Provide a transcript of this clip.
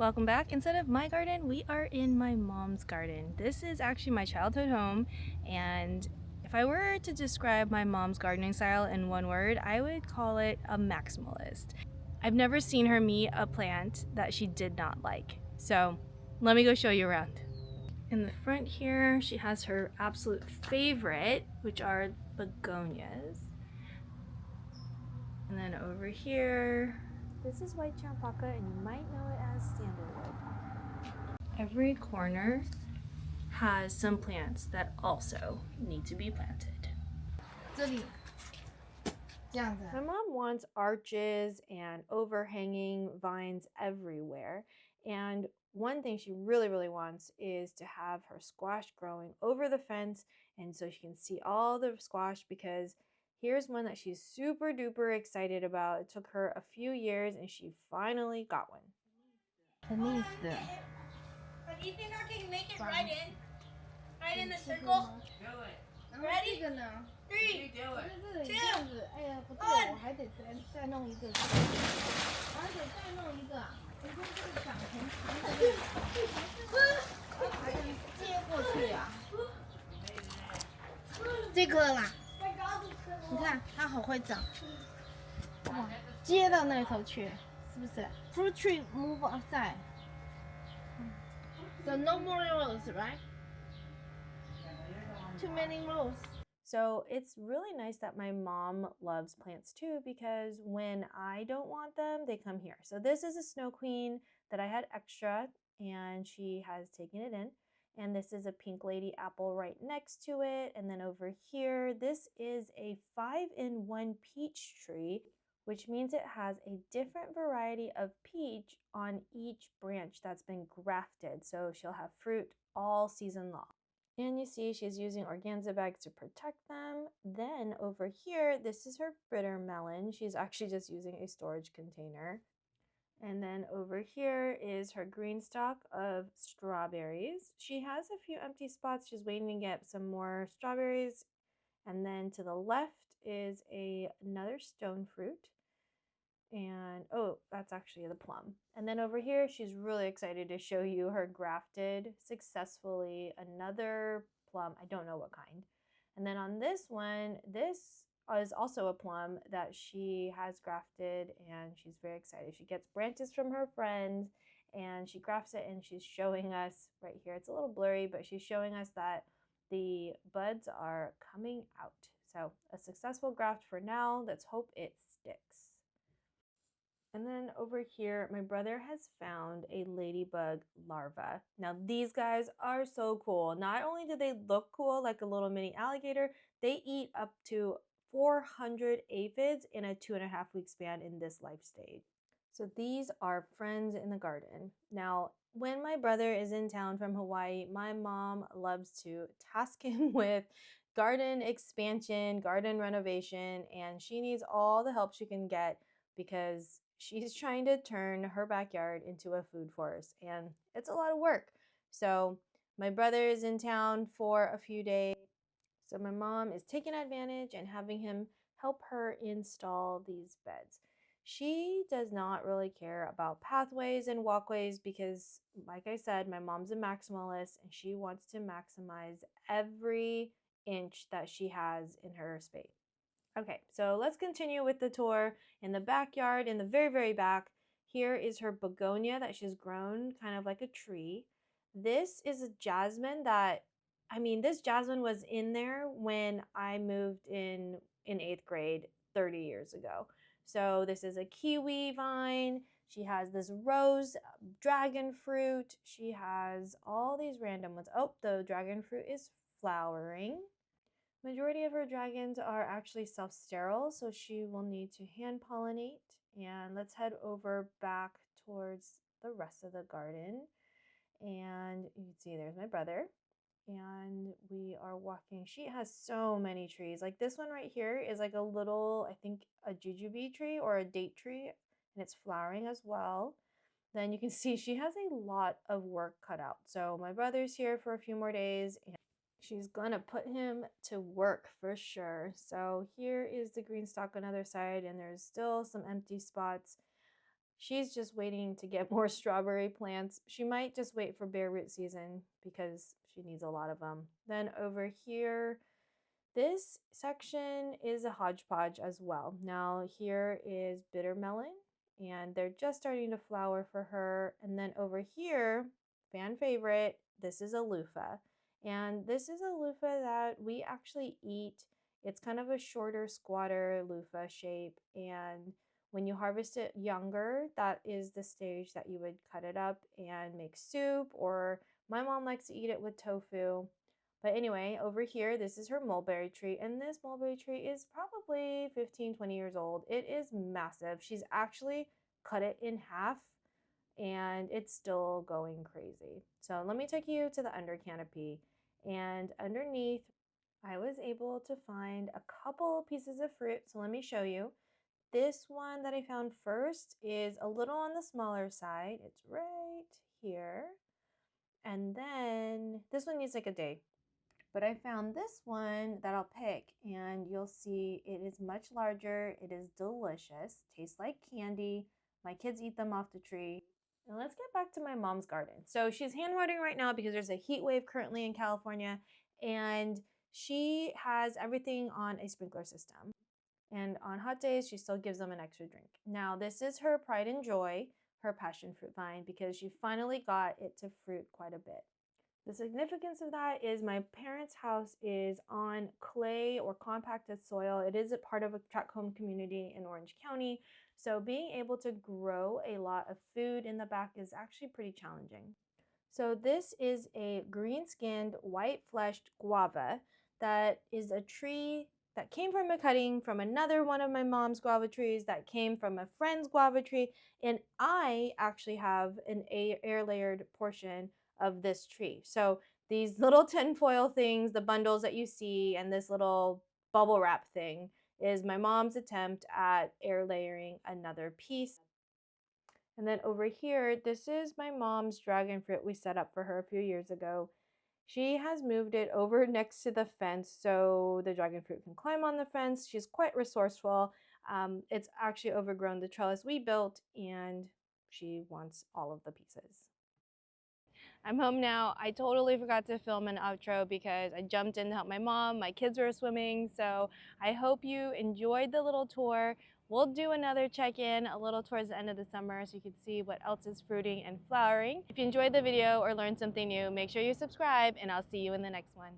welcome back. Instead of my garden, we are in my mom's garden. This is actually my childhood home, and if I were to describe my mom's gardening style in one word, I would call it a maximalist. I've never seen her meet a plant that she did not like. So let me go show you around. In the front here, she has her absolute favorite, which are begonias. And then over here, this is white champaka, and you might know it as sandalwood. Every corner has some plants that also need to be planted. 这里这样子。 My mom wants arches and overhanging vines everywhere. And one thing she really wants is to have her squash growing over the fence, and so she can see all the squash, because here's one that she's super duper excited about. It took her a few years and she finally got one. 很意思。 But do you think I can make it right in? Right in the circle? Ready? 这个呢？ 3, 这这样子，哎呀，不对，我还得再弄一个，我还得再弄一个。你说这个长成长的，还能接过去呀？这颗啦，你看它好会长，哇，接到那头去，是不是 ？Fruit tree move outside. So no more rows, right? Too many rows. So it's really nice that my mom loves plants too, because when I don't want them, they come here. So this is a snow queen that I had extra, and she has taken it in. And this is a pink lady apple right next to it. And then over here, this is a 5-in-1 peach tree, which means it has a different variety of peach on each branch that's been grafted. So she'll have fruit all season long. And you see she's using organza bags to protect them. Then over here, this is her bitter melon. She's actually just using a storage container. And then over here is her green stalk of strawberries. She has a few empty spots. She's waiting to get some more strawberries. And then to the left is another stone fruit. And oh, that's actually the plum. And then over here, she's really excited to show you her grafted successfully another plum. I don't know what kind. And then on this one, this is also a plum that she has grafted, and she's very excited. She gets branches from her friends and she grafts it, and she's showing us right here. It's a little blurry, but she's showing us that the buds are coming out. So a successful graft for now. Let's hope it sticks. And then over here, my brother has found a ladybug larva. Now, these guys are so cool. Not only do they look cool like a little mini alligator, they eat up to 400 aphids in a 2.5-week span in this life stage. So these are friends in the garden. Now, when my brother is in town from Hawaii, my mom loves to task him with garden expansion, garden renovation, and she needs all the help she can get, because she's trying to turn her backyard into a food forest, and it's a lot of work. So my brother is in town for a few days, so my mom is taking advantage and having him help her install these beds. She does not really care about pathways and walkways because, like I said, my mom's a maximalist and she wants to maximize every inch that she has in her space. Okay, so let's continue with the tour. In the backyard, in the very back, here is her begonia that she's grown kind of like a tree. This is a jasmine that, this jasmine was in there when I moved in 8th grade 30 years ago. So this is a kiwi vine. She has this rose dragon fruit. She has all these random ones. Oh, the dragon fruit is flowering. Majority of her dragons are actually self-sterile, so she will need to hand pollinate. And let's head over back towards the rest of the garden. And you can see there's my brother. And we are walking. She has so many trees. Like this one right here is like a little, I think, a jujube tree or a date tree, and it's flowering as well. Then you can see she has a lot of work cut out. So my brother's here for a few more days, and she's gonna put him to work for sure. So here is the green stalk on the other side, and there's still some empty spots. she's just waiting to get more strawberry plants. She might just wait for bare root season because she needs a lot of them. Then over here, this section is a hodgepodge as well. Now here is bitter melon, and they're just starting to flower for her. And then over here, fan favorite, this is a loofah. And this is a loofah that we actually eat. It's kind of a shorter, squatter loofah shape. And when you harvest it younger, that is the stage that you would cut it up and make soup, or my mom likes to eat it with tofu. But anyway, over here, this is her mulberry tree, and this mulberry tree is probably 15, 20 years old. It is massive. She's actually cut it in half, and it's still going crazy. So let me take you to the under canopy. And underneath, I was able to find a couple pieces of fruit. So let me show you. This one that I found first is a little on the smaller side. It's right here. And then this one needs like a day. But I found this one that I'll pick, and you'll see it is much larger. It is delicious, tastes like candy. My kids eat them off the tree. And let's get back to my mom's garden. So she's hand watering right now because there's a heat wave currently in California, and she has everything on a sprinkler system. And on hot days, she still gives them an extra drink. Now, this is her pride and joy, her passion fruit vine, because she finally got it to fruit quite a bit. The significance of that is my parents' house is on clay or compacted soil. It is a part of a tract home community in Orange County. So being able to grow a lot of food in the back is actually pretty challenging. So this is a green-skinned, white-fleshed guava that is a tree that came from a cutting from another one of my mom's guava trees that came from a friend's guava tree, and I actually have an air layered portion of this tree. So these little tinfoil things, the bundles that you see, and this little bubble wrap thing is my mom's attempt at air layering another piece. And then over here, this is my mom's dragon fruit we set up for her a few years ago. She has moved it over next to the fence so the dragon fruit can climb on the fence. She's quite resourceful. It's actually overgrown the trellis we built, and she wants all of the pieces. I'm home now. I totally forgot to film an outro because I jumped in to help my mom. My kids were swimming, so I hope you enjoyed the little tour. We'll do another check-in a little towards the end of the summer so you can see what else is fruiting and flowering. If you enjoyed the video or learned something new, make sure you subscribe, and I'll see you in the next one.